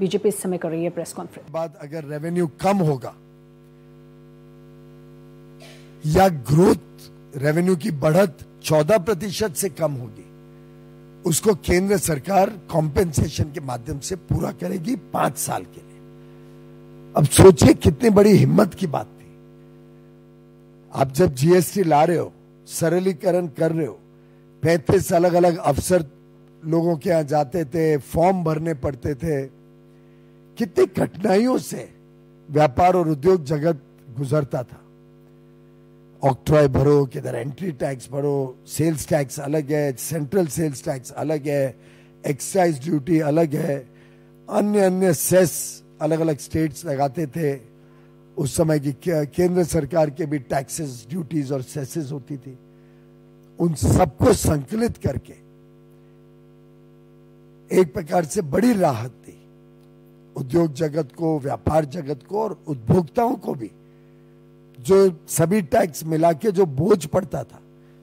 BJP इस समय कर रही है प्रेस कॉन्फ्रेंस। बाद अगर रेवेन्यू कम होगा या ग्रोथ रेवेन्यू की बढ़त 14% से कम होगी, उसको केंद्र सरकार कॉम्पेंसेशन के माध्यम से पूरा करेगी 5 साल के लिए। अब सोचिए कितनी बड़ी हिम्मत की बात थी। आप जब जीएसटी ला रहे हो, सरलीकरण कर रहे हो, 35 अलग अलग अफसर लोगों के यहां जाते थे, फॉर्म भरने पड़ते थे, कितनी कठिनाइयों से व्यापार और उद्योग जगत गुजरता था। ऑक्ट्रॉय भरो, किधर एंट्री टैक्स भरो, सेल्स टैक्स अलग है, सेंट्रल सेल्स टैक्स अलग है, एक्साइज ड्यूटी अलग है, अन्य अन्य सेस अलग अलग स्टेट्स लगाते थे। उस समय की केंद्र सरकार के भी टैक्सेस, ड्यूटीज और सेसेस होती थी। उन सबको संकलित करके एक प्रकार से बड़ी राहत दी उद्योग जगत को, व्यापार जगत को और उपभोक्ताओं को भी। जो सभी टैक्स मिला के जो बोझ पड़ता था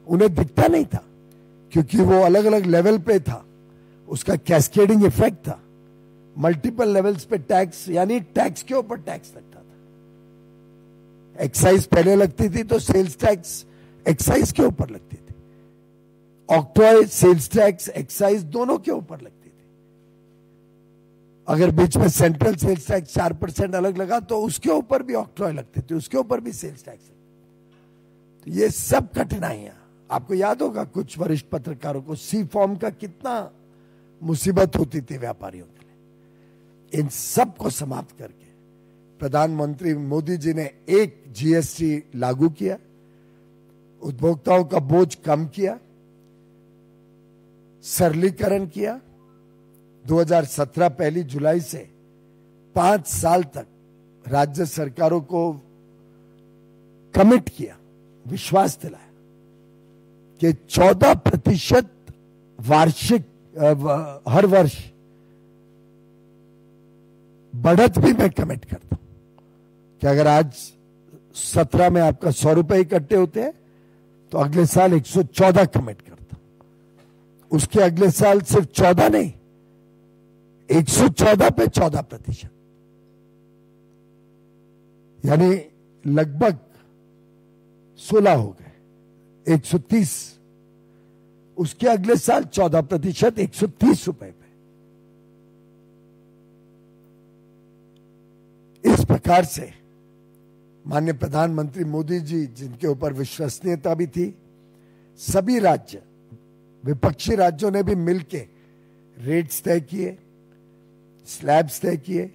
उन्हें दिखता नहीं था, क्योंकि वो अलग अलग लेवल पे था, उसका कैस्केडिंग इफेक्ट था। मल्टीपल लेवल्स पे टैक्स, यानी टैक्स के ऊपर टैक्स लगता था। एक्साइज पहले लगती थी तो सेल्स टैक्स एक्साइज के ऊपर लगती थी। ऑक्ट्रॉय, सेल्स टैक्स, एक्साइज दोनों के ऊपर लगती थी। अगर बीच में सेंट्रल सेल्स टैक्स 4% अलग लगा तो उसके ऊपर भी ऑक्ट्रॉय लगते थे, उसके ऊपर भी सेल्स टैक्स। तो ये सब कठिनाइयां, आपको याद होगा कुछ वरिष्ठ पत्रकारों को सी फॉर्म का कितना मुसीबत होती थी व्यापारियों के लिए। इन सब को समाप्त करके प्रधानमंत्री मोदी जी ने एक जीएसटी लागू किया, उपभोक्ताओं का बोझ कम किया, सरलीकरण किया। 2017 पहली जुलाई से 5 साल तक राज्य सरकारों को कमिट किया, विश्वास दिलाया कि 14% वार्षिक हर वर्ष बढ़त भी मैं कमिट करता हूं कि अगर आज 17 में आपका 100 रुपए इकट्ठे होते हैं तो अगले साल 114 कमिट करता हूं। उसके अगले साल सिर्फ 14 नहीं, 114 पे 14%, यानी लगभग 16 हो गए, 130। उसके अगले साल 14%, 130 रुपए पे। इस प्रकार से माननीय प्रधानमंत्री मोदी जी, जिनके ऊपर विश्वसनीयता भी थी, सभी राज्य, विपक्षी राज्यों ने भी मिलकर रेट्स तय किए, स्लैब्स तय किए,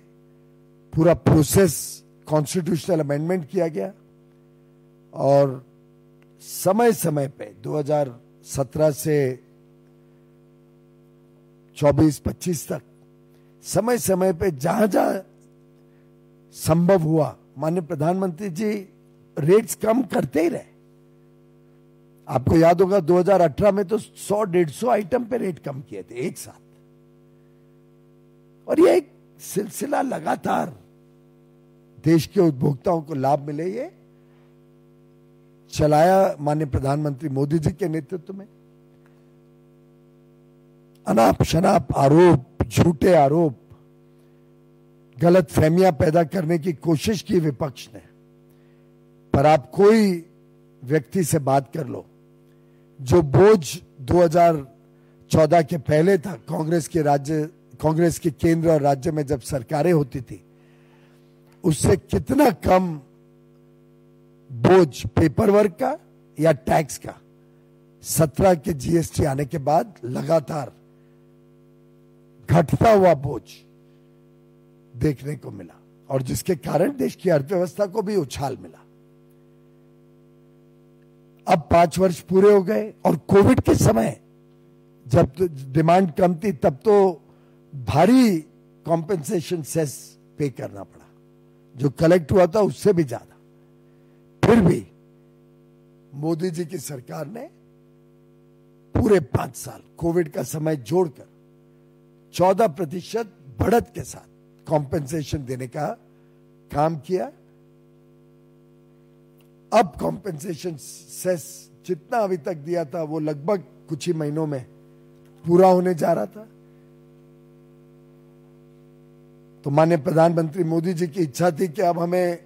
पूरा प्रोसेस कॉन्स्टिट्यूशनल अमेंडमेंट किया गया और समय समय पे 2017 से 24-25 तक समय समय पे जहां जहां संभव हुआ माननीय प्रधानमंत्री जी रेट्स कम करते ही रहे। आपको याद होगा 2018 में तो 100-150 आइटम पे रेट कम किए थे एक साथ, और ये एक सिलसिला लगातार देश के उपभोक्ताओं को लाभ मिले, ये चलाया माननीय प्रधानमंत्री मोदी जी के नेतृत्व में। अनाप शनाप आरोप, झूठे आरोप, गलत फहमियां पैदा करने की कोशिश की विपक्ष ने, पर आप कोई व्यक्ति से बात कर लो, जो बोझ 2014 के पहले था, कांग्रेस के केंद्र और राज्य में जब सरकारें होती थी, उससे कितना कम बोझ पेपर वर्क का या टैक्स का 17 के जीएसटी आने के बाद लगातार घटता हुआ बोझ देखने को मिला, और जिसके कारण देश की अर्थव्यवस्था को भी उछाल मिला। अब 5 वर्ष पूरे हो गए और कोविड के समय जब डिमांड कम थी तब तो भारी कॉम्पेंसेशन सेस पे करना पड़ा, जो कलेक्ट हुआ था उससे भी ज्यादा। फिर भी मोदी जी की सरकार ने पूरे 5 साल कोविड का समय जोड़कर 14% बढ़त के साथ कॉम्पेंसेशन देने का काम किया। अब कॉम्पेंसेशन सेस जितना अभी तक दिया था वो लगभग कुछ ही महीनों में पूरा होने जा रहा था। तो माननीय प्रधानमंत्री मोदी जी की इच्छा थी कि अब हमें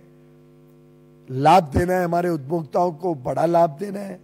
लाभ देना है, हमारे उपभोक्ताओं को बड़ा लाभ देना है।